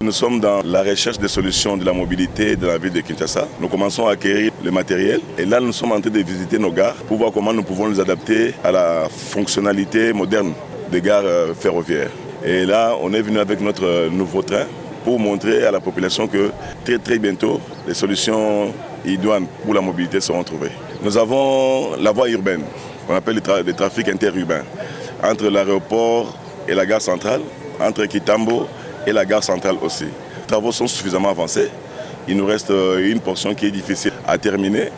Nous sommes dans la recherche des solutions de la mobilité de la ville de Kinshasa. Nous commençons à acquérir le matériel et là nous sommes en train de visiter nos gares pour voir comment nous pouvons les adapter à la fonctionnalité moderne des gares ferroviaires. Et là on est venu avec notre nouveau train pour montrer à la population que très bientôt les solutions idoines pour la mobilité seront trouvées. Nous avons la voie urbaine, qu'on appelle le trafic interurbain, entre l'aéroport et la gare centrale, entre Kitambo et la gare centrale aussi. Les travaux sont suffisamment avancés. Il nous reste une portion qui est difficile à terminer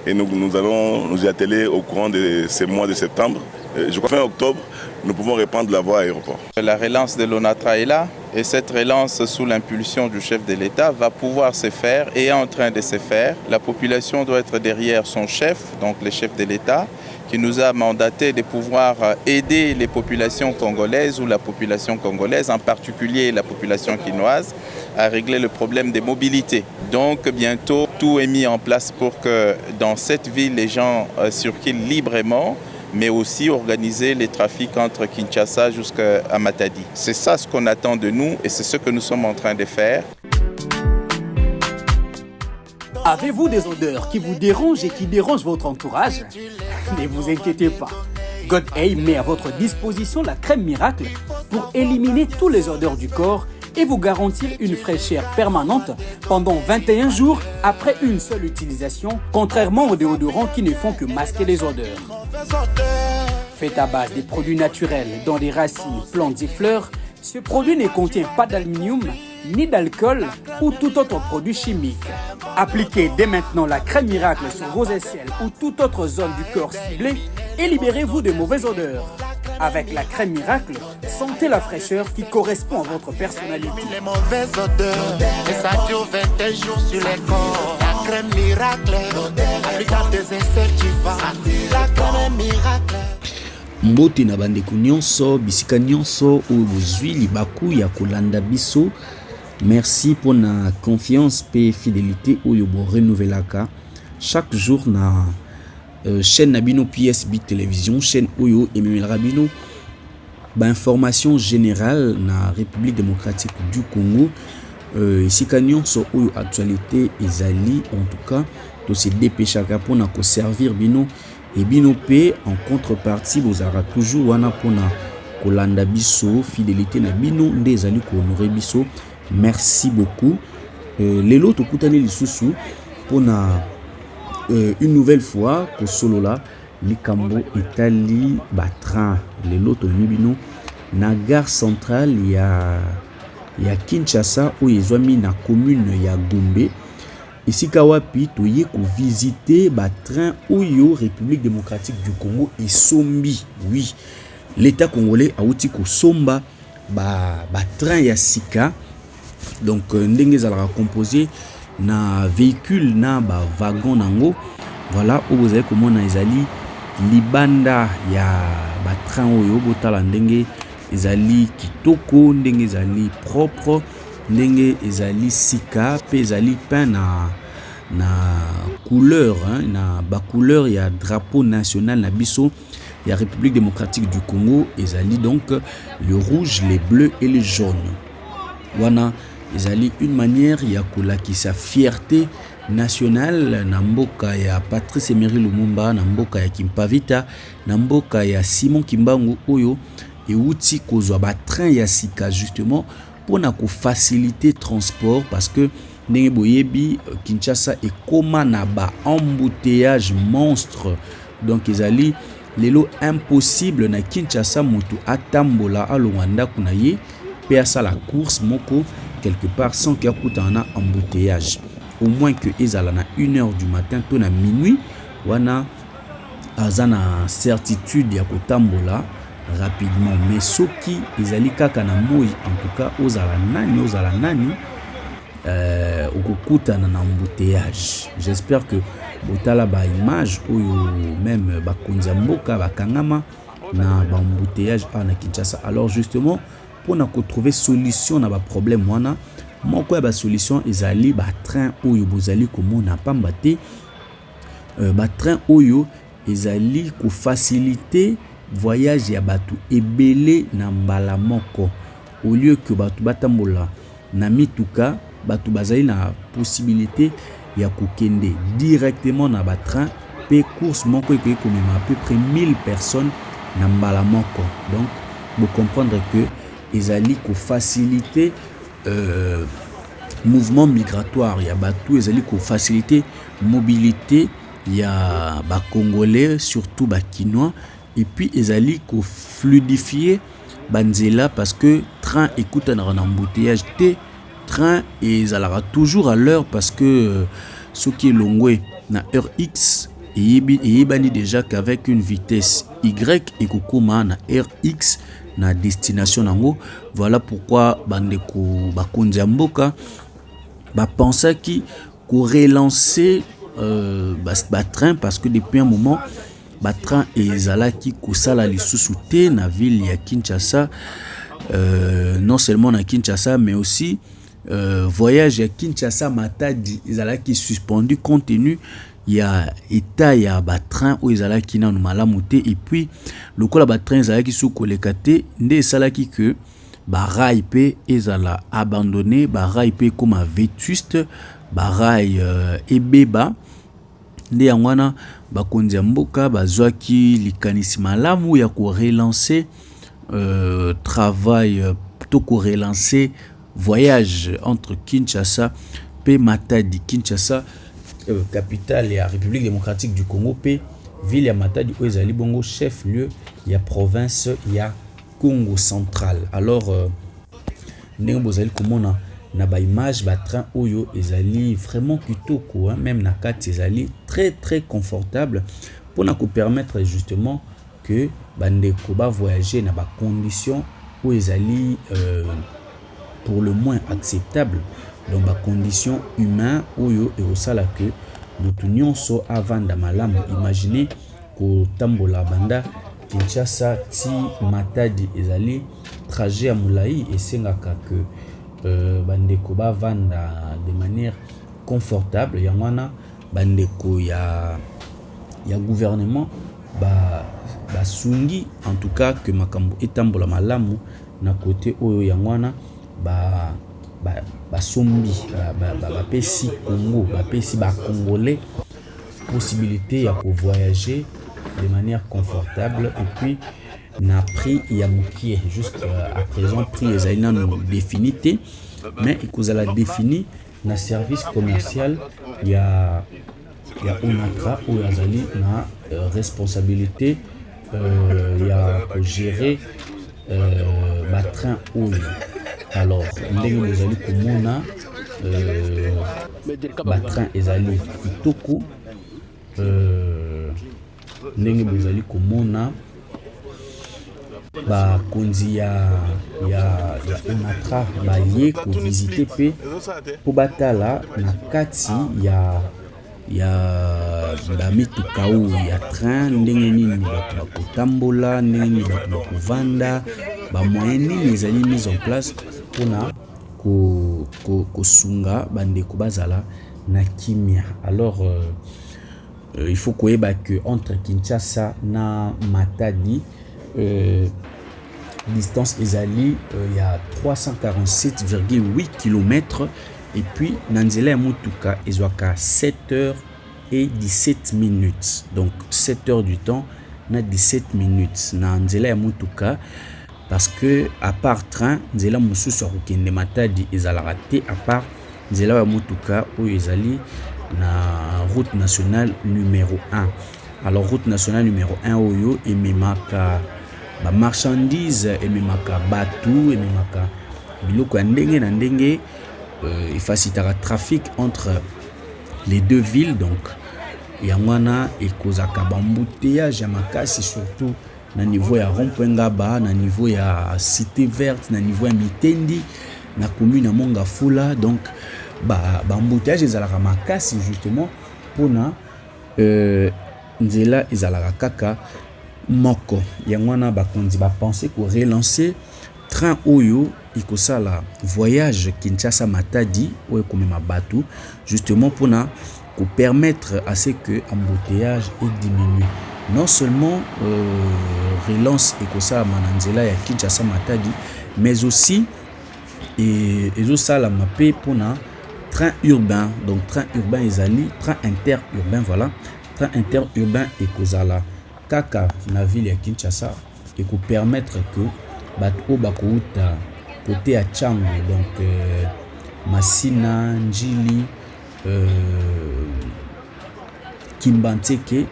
et nous allons nous y atteler au courant de ces mois de septembre. Je crois que fin octobre, nous pouvons répandre la voie à l'aéroport. La relance de l'ONATRA est là et cette relance sous l'impulsion du chef de l'État va pouvoir se faire et est en train de se faire. La population doit être derrière son chef, donc le chef de l'État, qui nous a mandaté de pouvoir aider les populations congolaises ou la population congolaise, en particulier la population quinoise, à régler le problème des mobilités. Donc bientôt, tout est mis en place pour que dans cette ville, les gens circulent librement, mais aussi organiser les trafics entre Kinshasa jusqu'à Matadi. C'est ça ce qu'on attend de nous et c'est ce que nous sommes en train de faire. Avez-vous des odeurs qui vous dérangent et qui dérangent votre entourage? Ne vous inquiétez pas. GodA met à votre disposition la crème miracle pour éliminer tous les odeurs du corps et vous garantir une fraîcheur permanente pendant 21 jours après une seule utilisation, contrairement aux déodorants qui ne font que masquer les odeurs. Fait à base des produits naturels dont des racines, plantes et fleurs, ce produit ne contient pas d'aluminium, ni d'alcool ou tout autre produit chimique. Appliquez dès maintenant la crème miracle sur vos aisselles ou toute autre zone du corps ciblée et libérez-vous de mauvaises odeurs. Avec la crème miracle, sentez la fraîcheur qui correspond à votre personnalité. Les mauvaises odeurs, et ça dure 21 jours sur les corps. La crème miracle, appliquant tes aisselles, tu vas. La crème miracle. Mbote na bandeko nyonso, bisika nyonso oyo bozwi libaku ya kolanda biso. Merci pour la confiance et fidélité oyo bo renouvelaka chaque jour na chaîne Nabino PSB télévision, chaîne oyo ememelaka bino ba information générale na République démocratique du Congo. Isika nyonso oyo actualité ezali, en tout cas to se dépêchaka pour na ko servir bino et bino pe en contrepartie bozara toujours wana pona kolanda biso, fidélité na bino nde ezali ko honorer biso. Merci beaucoup. Lelo tokutani lisusu pona une nouvelle fois ko solo la likambo Italie batran lelo to nibino na gare centrale ya Kinshasa oyo ezwami na commune ya Gombe. Isika wapi toye ko visiter batran oyo République démocratique du Congo esombi. Oui, l'État congolais a outi ko somba batran ya sika. Donc ndenge zalaka composé na véhicule na ba wagon nango. Voilà où vous avez komona ezali libanda ya ba train oyo botala ndenge ezali kitoko, ndenge ezali propre, ndenge ezali sika pe ezali peint na couleur na ba couleur ya drapeau national na biso ya République démocratique du Congo, ezali donc le rouge, les bleus et les jaunes. Wana ezali une manière ya kolakisa fierté nationale na mboka ya Patrice Emery Lumumba, na mboka ya Kimpavita, na mboka ya Simon Kimbangu oyo euti kozwa ba train ya sika justement pour na ko faciliter transport parce que ndenge boyebi Kinshasa ekoma na ba embouteillage monstre. Donc ezali lelo impossible na Kinshasa moto atambola alonganda kuna ye pe asa la course moko quelque part sans qu'il y ait un embouteillage. Au moins que ezala na 1h du matin to na minuit wana azana certitude ya kotambola rapidement. Mais soki ezali kaka na moi en tout cas ozala nani okokutana na embouteillage. J'espère que botala ba image oyo même bakonza mboka bakangama na ba embouteillage na Kinshasa. Alors justement pour na trouver solution na ba problème wana moko ya ba solution ezali ba train oyo bozali komona pamba te ba train oyo ezali ko faciliter voyage ya batu ebele na mbala moko au lieu que batu batambola na mituka batu bazali na possibilité ya kokende directement na ba train pe course moko ekoki komema à peu près 1000 personnes na mbala moko. Donc vous comprendre que ezali ko faciliter mouvement migratoire ya batu, ezali ko faciliter mobilité ya ba congolais surtout ba kinois, et puis ezali ko fluidifier banzela parce que train écoute un embouteillage te train et ezalaka toujours à l'heure parce que ce qui est longwe na heure X et yebani déjà qu'avec une vitesse Y et kokoma na heure X na destination nango. Voilà pourquoi bandeko bakonzi ya mboka bapensaki ko relancer train parce que depuis un moment train ezalaki kosala lisusu te na ville ya Kinshasa, non seulement na Kinshasa mais aussi voyage ya Kinshasa Matadi ezalaki suspendu compte tenu ya état ya train o ezalaki na malamu te, et puis lokola train ezalaki sous koleka te nde esalaki que rail pe ezala abandonné, rail pe comme vétuste, rail ebeba. Nde yangwana bakonzi ya mboka bazwaki likanisi malamu ya ko relancer travail to ko relancer voyage entre Kinshasa pe Matadi. Kinshasa capitale ya République démocratique du Congo pe ville ya Matadi o ezali bongo chef lieu ya province ya Congo central. Alors ndenge bozali komona na ba image ba train oyo ezali vraiment kitoko, hein, même na kati ezali très très confortable pour na ko permettre justement que bandeko ba voyager na ba conditions où ezali pour le moins acceptable, dans ba conditions humaines oyo erosala que mutu nyonso avanda malamu. Imaginez ko tambola banda Kinshasa ti Matadi ezali trajet à moulaï et sengaka que bandeko ba vanda de manière confortable. Yangwana bandeko ya gouvernement ba sungi en tout cas que makambo etambola malamu na côté oyo yangwana ba sombi ba pesi Congo ba pesi ba congolais possibilité ya ko voyager de manière confortable, et puis na prix ya mokie jusqu'à présent prix ezali nanu définité, mais ekozala défini na service commercial ya Onatra ou yazali na responsabilité ya ko gérer ba train oyo. Alors ndenge bozali komona ba train ezali kitoko, ndenge bozali komona ba konzi ya Onatra baye ko visiter pe po batala na kati ya mituka ya train ndenge nini bato bakotambola, ndenge nini bato bakovanda, ba moyen nini ezali mise en place pona kosunga bandeko bazala na kimia. Alors il faut koyeba que entre Kinshasa na Matadi distance ezali il y a 347,8 km, et puis nanzela ya mutuka ezwaka 7h17 minutes, donc 7h du temps na 17 minutes na nzela ya mutuka, parce que à part train nzela mususu akokende Matadi ezalaka te à part nzela ya mutuka oyo ezali na route nationale numéro 1. Alors route nationale numéro 1 oyo ememaka ba marchandise, ememaka batu, ememaka biloko ya ndenge na ndenge, efacilitaka trafic entre les deux villes. Donc yangwana ekozaka bambouteillage ya makasi, surtout na niveau ya rond-point Ngaba, na niveau ya cité verte, na niveau ya Mitendi, na commune ya Mongafula. Donc bambouteillage ezalaka makasi justement pona nzela ezalaka kaka moko. Yangwana bakonzi bapenser ko relancer train oyo ikosala voyage Kinshasa Matadi oyo komema batu justement pona ko permettre à ce que embouteillage est diminué. non seulement relance ekosala mananzela ya Kinshasa Matadi, mais aussi ezosala mape pona train urbain. Donc train urbain ezali train interurbain, voilà, train interurbain ekozala kaka na ville ya Kinshasa et ko permettre que bato bakouta côté ya Tchango, donc Masina, Njili, Kimbanteke,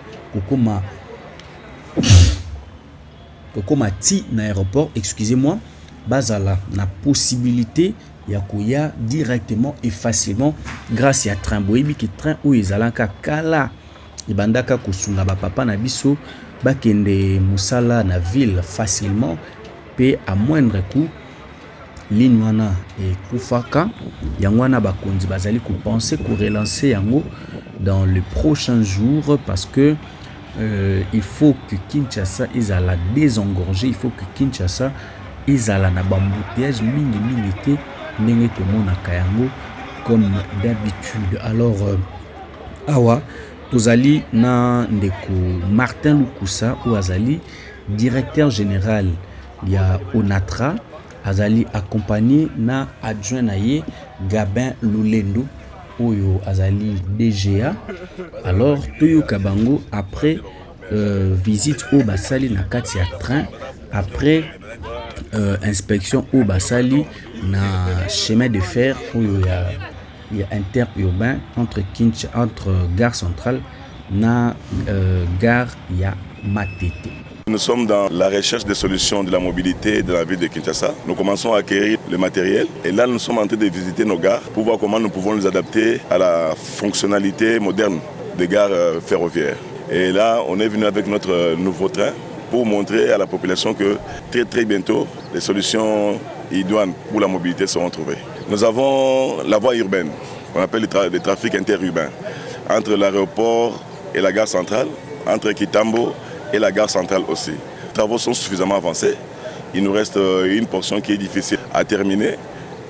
kokoma ti na aéroport, excusez-moi, bazala na possibilité ya koya directement et facilement grâce à train boyebi ki train ou ezalaka kala ibandaka kosunga ba papa na biso bakende musala na ville facilement pe à moindre coût. Ligne wana et kufaka yangwana bakonzi bazali ko penser ko relancer yango dans les prochains jours parce que il faut que Kinshasa ezala désengorgé, il faut que Kinshasa ezala na bambouteillage mingi te ndenge tomona kayango comme d'habitude. Alors awa tozali na ndeko Martin Lukusa ou azali directeur général ya Onatra, azali accompagné na adjoint na ye Gabin Lulendo oyo azali DGA. Alors toyo kabango après visite au basali na kati ya train, après inspection au basali na chemin de fer oyo ya interurbain entre gare centrale na gare ya Matete. Nous sommes dans la recherche des solutions de la mobilité de la ville de Kinshasa. Nous commençons à acquérir le matériel et là nous sommes en train de visiter nos gares pour voir comment nous pouvons nous adapter à la fonctionnalité moderne des gares ferroviaires. Et là on est venu avec notre nouveau train pour montrer à la population que très bientôt les solutions idoines pour la mobilité seront trouvées. Nous avons la voie urbaine, qu'on appelle le trafic interurbain, entre l'aéroport et la gare centrale, entre Kitambo et la gare centrale aussi. Les travaux sont suffisamment avancés. Il nous reste une portion qui est difficile à terminer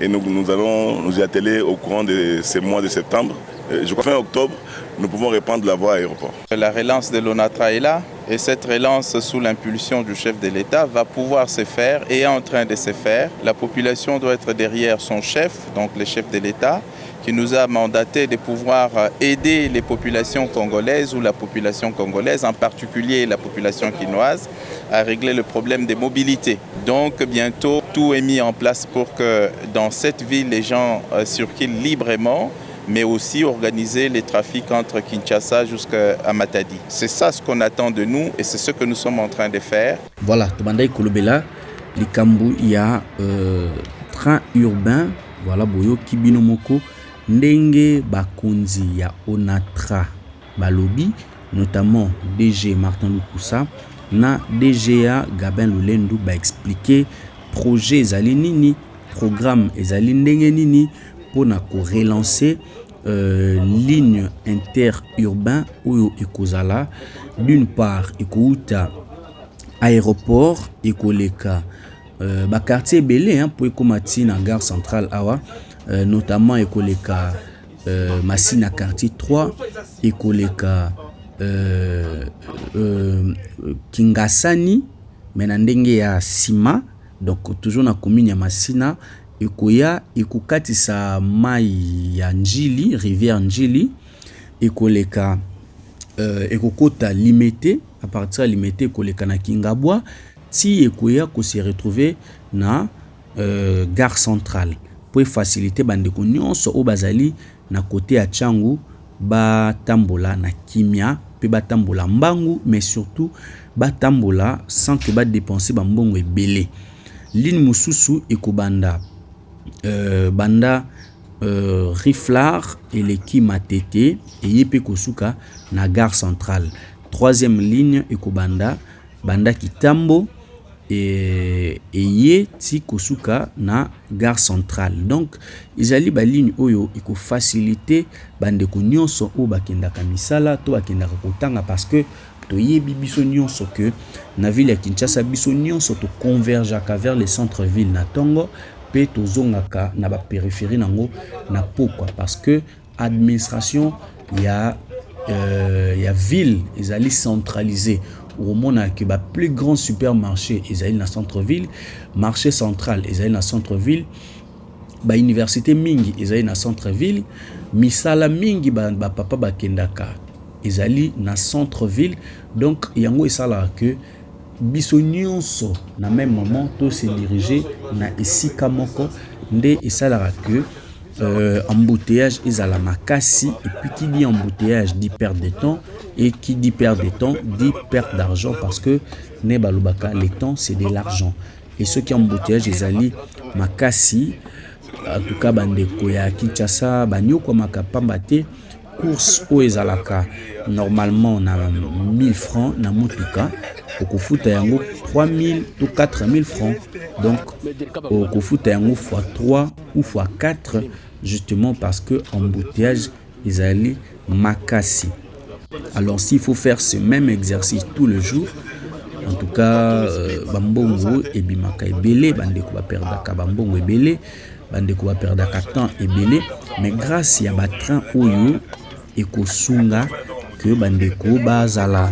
et nous allons nous y atteler au courant de ces mois de septembre. Je crois que fin octobre, nous pouvons reprendre la voie aéroport. La relance de l'ONATRA est là et cette relance sous l'impulsion du chef de l'État va pouvoir se faire et est en train de se faire. La population doit être derrière son chef, donc le chef de l'État, qui nous a mandaté de pouvoir aider les populations congolaises ou la population congolaise, en particulier la population quinoise, à régler le problème des mobilités. Donc bientôt, tout est mis en place pour que dans cette ville, les gens circulent librement, mais aussi organiser les trafics entre Kinshasa jusqu'à Matadi. C'est ça ce qu'on attend de nous et c'est ce que nous sommes en train de faire. Voilà, Tobandai Kolobela, Likambu, il y a train urbain, voilà, Boyo Kibinomoko, ndenge bakonzi ya Onatra balobi, notamment DG Martin Lukusa na DGA Gabin Lulendo ba expliquer projet ezali nini, programme ezali ndenge nini pona ko relancer ligne interurbain oyo ekozala d'une part ekouta aéroport ekoleka ba quartier belé pour ekomati na gare centrale awa. Notamment ekoleka Masina quartier 3, ekoleka Kingasani menandenge ya Sima, donc toujours na commune ya Masina, ekoya ekokatisa mai ya Njili, rivière Njili, ekoleka ekokota limité, à partir limité ekoleka na Kingabwa, ti ekoya ko se retrouver na gare centrale. Pour faciliter bandeko nyonso o bazali na côté ya Tchangu ba tambola na kimia pe ba tambola mbangu, mais surtout ba tambola sans que ba dépenser ba mbongo ebele. Ligne mususu ekobanda banda Riflar et leki Matete et yepe kosuka na gare centrale. Troisième ligne ekobanda banda Kitambo et ye ti kosuka na gare centrale. Donc izali ba ligne oyo iko faciliter bande ko nyonso o bakendaka misala to bakendaka kotanga parce que to yebi biso nyonso que na ville ya Kinshasa biso nyonso to convergeaka vers les centres ville na tongo pe to zongaka na ba périphérie nango na pokwa parce que administration ya y a ville ezali centralisé au monde que ba plus grand supermarché ezali na centre-ville, marché central ezali na centre-ville, ba université mingi ezali na centre-ville, misala mingi ba papa ba kendaka ezali na centre-ville. Donc yango esala que biso nyonso na même moment to se diriger na esika moko nde esala que embouteillage ezala makasi. Et puis qui dit embouteillage dit perte de temps, et qui dit perte de temps dit perte d'argent, parce que ne balubaka le temps c'est de l'argent. Et ceux qui embouteillage ezali makasi, en tout cas bandeko ya Kinshasa banyoko makapamba te course o ezalaka normalement na 1000 francs na mutuka okufuta yango 3000 ou 4000 francs. Donc okufuta yango x3 ou x4 justement parce que embouteillage ezali makasi. Alors s'il faut faire ce même exercice tous les jours, en tout cas bambongo ebimaka ebele, bandeko ba perdaka bambongo ebele, bandeko ba perdaka temps ebele, mais grâce ya ba train oyo ekosunga que bandeko bazala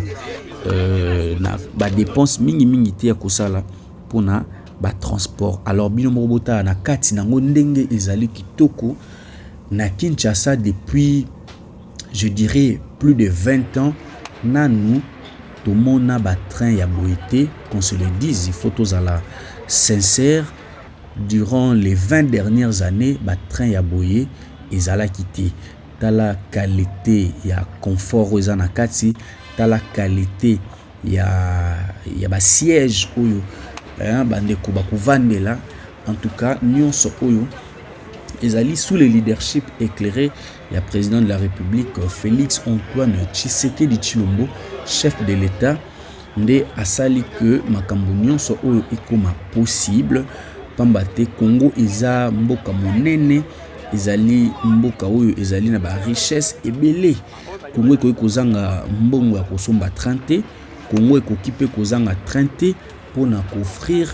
na ba dépense mingi te ya kosala pona ba transport. Alors bino mobota na kati nango ndenge ezali kitoko na Kinshasa depuis je dirais plus de 20 ans. Nanu tout le monde a ba train ya boité, qu'on se le dise, il faut tous la sincère. Durant les 20 dernières années, ba train ya boyé ezala quitté. Tala qualité ya confort aux anakati, tala qualité ya ba siège oyo bandeko bakuvandela. En tout cas nyonso oyo ezali sous le leadership éclairé du président de la République Félix Antoine Tshisekedi Tshilombo, chef de l'État, nde asali que makambo nyonso oyo ekoma possible. Pambate Congo eza mboka monene, ezali mboka oyo ezali na ba richesse ebele. Congo ekoki kozanga mbongo ya kosomba 30, Congo ekoki pe kozanga 30 pona offrir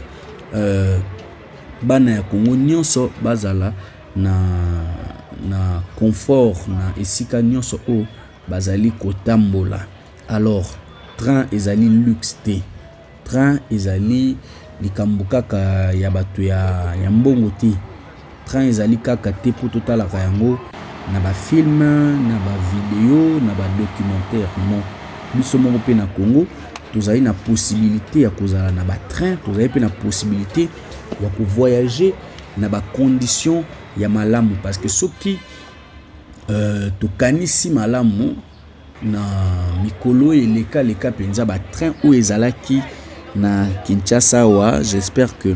bana ya Congo nyonso bazala na confort na esika nyonso o bazali kotambola. Alors train ezali luxe te, train ezali likambo kaka ya bato ya mbongo te, train ezali kaka te po totalaka yango na ba film, na ba video, na ba documentaire. Non, biso moko pe na Congo tozali na possibilité ya kozala na ba train, tozali pe na possibilité ya ko voyager na ba conditions ya malamu, parce que soki tokanisi malamu na mikolo eleka penza ba train o ezalaki na Kinshasa wa, j'espère que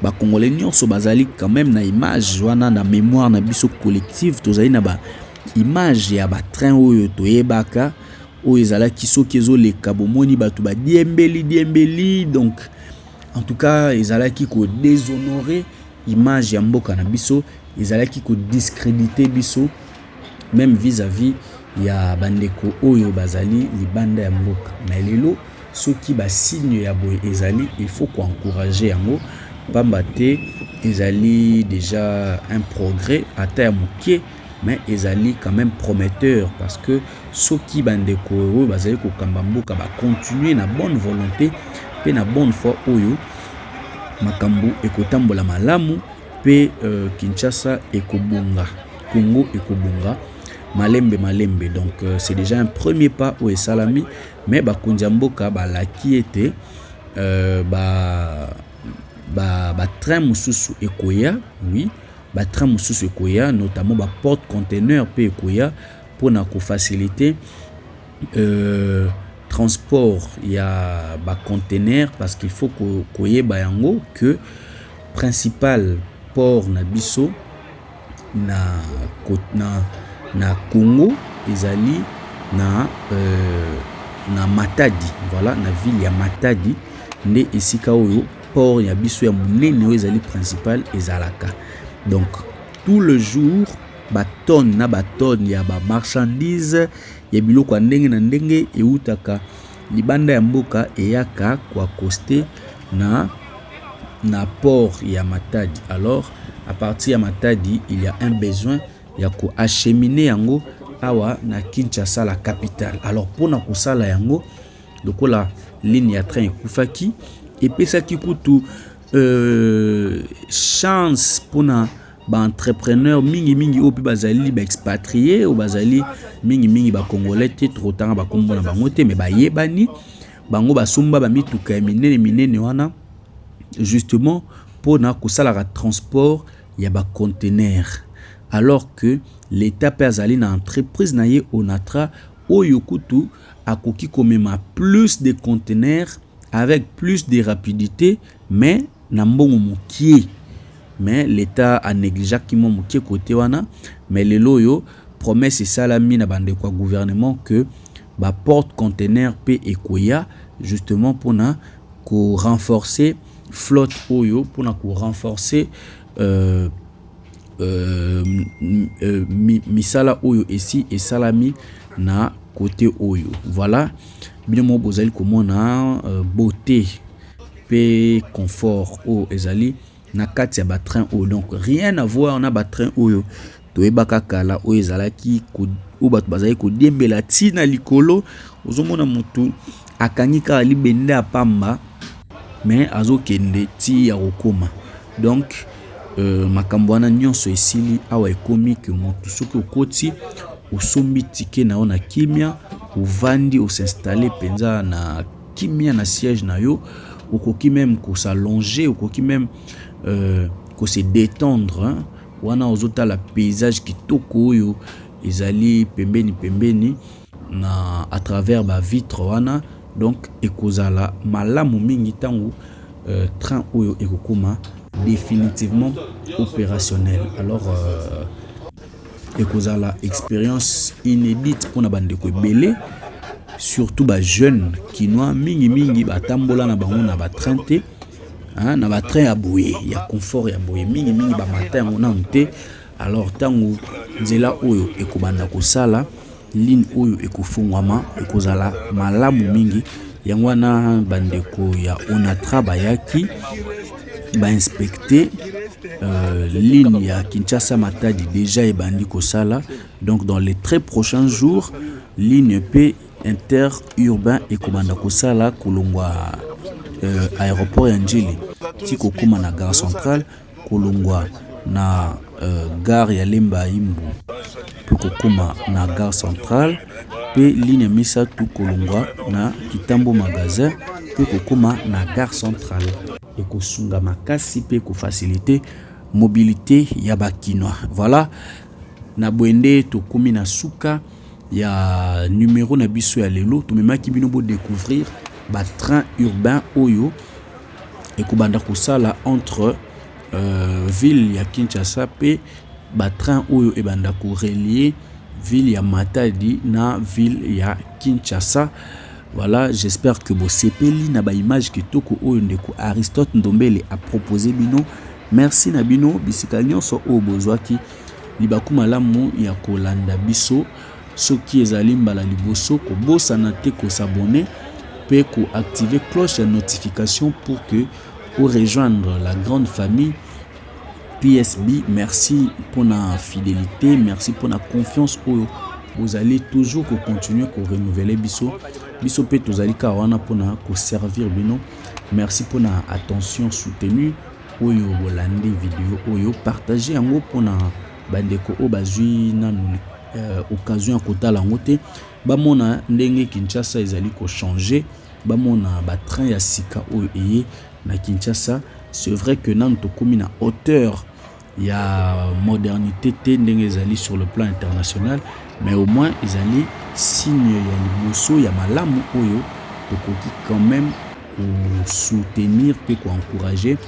ba congolais nyonso bazali quand même na image wana na mémoire na biso collective, tozali na ba image ya ba train oyo toyebaka o ezalaki soki ezoleka bomoni bato ba diembeli. Donc en tout cas ezalaki ko déshonorer image ya mboka na biso, ezalaki ko discréditer biso même vis-à-vis ya bandeko oyo bazali libanda ya mboka. Mais lelo soki ba signe ya boy ezali, il faut ko encourager yango. Pambate ezali déjà un progrès ata ya mokie, mais ezali quand même prometteur, parce que soki bandeko oyo bazali ko kamba mboka ba continuer na bonne volonté pe na bonne foi oyo makambo ekotambola malamu pe Kinshasa ekobunga, Congo ekobunga malembe. Donc c'est déjà un premier pas au Salami, mais bakonzi mboka balaki ete ba train mususu ekoya, oui, ba train mususu ekoya, notamment ba porte conteneur pe ekoya pour na ko faciliter transport ya ba conteneur, parce qu'il faut ko koyeba yango que principal port na biso na Congo ezali na Matadi, voilà, na ville ya Matadi nde esika oyo port ya biso ya munene oyo ezali principal ezalaka. Donc tout le jour ba tonne ya ba marchandise ya biloko ndenge na ndenge eutaka libanda ya mboka eyaka kwa coster na port ya Matadi. Alors à partir ya Matadi il y a un besoin ya ko acheminer yango awa na Kinshasa la capitale. Alors pona kosala yango lokola ligne ya train ekufaki epesaki kutu chance pona ba entrepreneur mingi opi bazali ba expatrié ou bazali mingi ba congolais te trop tanga ba kombo na bango te mais ba yebani bango basomba ba mituka ya minene wana justement pona kosala transport ya ba conteneur, alors que l'état azali na entreprise na ye Onatra oyo kutu akoki komema plus de conteneurs avec plus de rapidité mais na mbongo mokie. Mais l'état a négligé qui mon mokie côté wana, mais le loyo promesse salami na bande kwa gouvernement que ba porte conteneur pe ekoya justement pour na ko renforcer flotte oyo, pour na ko renforcer misala oyo ici et salami na côté oyo. Voilà bien mo bozali komona beauté pe confort o ezali na kati ya ba train oyo. Donc rien à voir na ba train oyo toyebaka kala oyo ezalaki o bato bazali ko diembela tina likolo ozomona mutu akangika libende apamba mais azokende ti ya kokoma. Donc makambo wana nyonso esili awa ekomi ke mutu soki okoti osombi tike na ona kimia ovandi osinstaller penza na kimia na siège na yo, okoki même ko s'allonger, okoki même ko se détendre, hein? Wana ozota la paysage kitoko oyo ezali pembeni na à travers ba vitre wana. Donc ekozala malamu mingi tango train oyo ekokoma définitivement opérationnel. Alors ekozala expérience inédite pour na bande ko belé, surtout ba jeunes kinois mingi batambola na bango na ba train te, hein, na ba train ya boye ya confort ya boye mingi ba matin on a monté. Alors tango nzela oyo ekobanda kosala ligne oyo ekofungwama ekozala malamu mingi yango na bandeko ya Onatra bayaki ba inspecter ligne ya Kinshasa Matadi déjà ebandi kosala. Donc dans les très prochains jours ligne P interurbain ekobanda kosala kolongwa aéroport ya Njili ti kokoma na gare centrale, kolongwa na gare ya Lemba Imbu pe kokoma na gare centrale, pe ligne misatu kolongwa na Kitambo magasin pe kokoma na gare centrale ekosunga makasi pe ko faciliter mobilité ya bakinois. Voilà na bwende tokomi na suka ya numéro na biso ya lelo tomemaki bino bo découvrir ba train urbain oyo ekobanda kosala entre ville ya Kinshasa pe ba train oyo ebanda ko relier ville ya Matadi na ville ya Kinshasa. Voilà, j'espère que vous sepeli na ba image kitoko oyo ndeko Aristote Ndombele a proposé bino. Merci na bino bisika nyonso o bozwaki libaku malamu ya kolanda biso soki ezali mbala liboso ko bosana te ko s'abonner pe ko activer cloche de notification pour que vous rejoindre la grande famille PSB. Merci pour la fidélité, merci pour la confiance oyo vous allez toujours continuer à renouveler biso pe tozali kawana pour na ko servir bino. Merci pour la attention soutenue oyo bolande vidéo oyo partager yango pour na bandeko o bazui na occasion ya kotala ngote bamona ndenge Kinshasa ezali ko changer, bamona ba train ya sika oyo eye na Kinshasa. C'est vrai que nan tokomi na hauteur ya modernité te ndenge ezali sur le plan international, mais au moins ezali signe ya liboso ya malamu oyo tokoki quand même ko soutenir pe ko encourager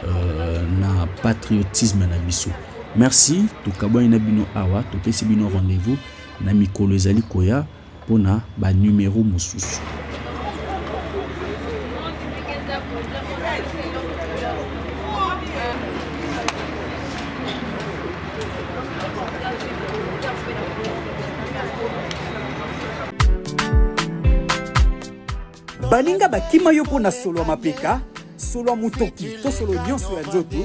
na patriotisme na biso. Merci tokabwa ina bino awa topesi bino rendez-vous na mikolo ezali koya pona ba numéro mosusu. baninga bakima yo pona solo ya mapeka, solo ya mutoki to solo nyonso ya nzoto.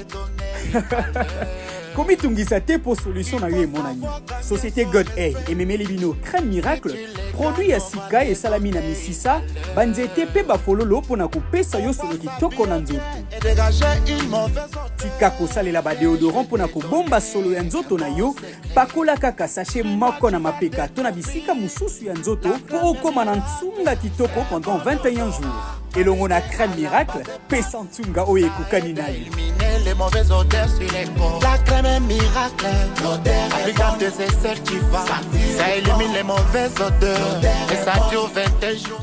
Comme tungisa te pour solution na yo emonani. Société God A et Memeli Bino Crème Miracle produit ya sika et salami na misisa banzete pe bafololo pona kopesa yo solo kitoko na nzoto. Tika kosalela ba déodorant pona kobomba solo ya nzoto na yo pakola kaka sachet moko na mapeka to na bisika mususu ya nzoto pour okoma na ntunga kitoko pendant 21 jours. Et l'on a Crème Miracle, Pessantunga Oye Kukanina. Éliminer les mauvaises odeurs sur les corps. La crème miracle, appliquant des essais qui va. Ça élimine les mauvaises odeurs. Et ça dure 21 jours.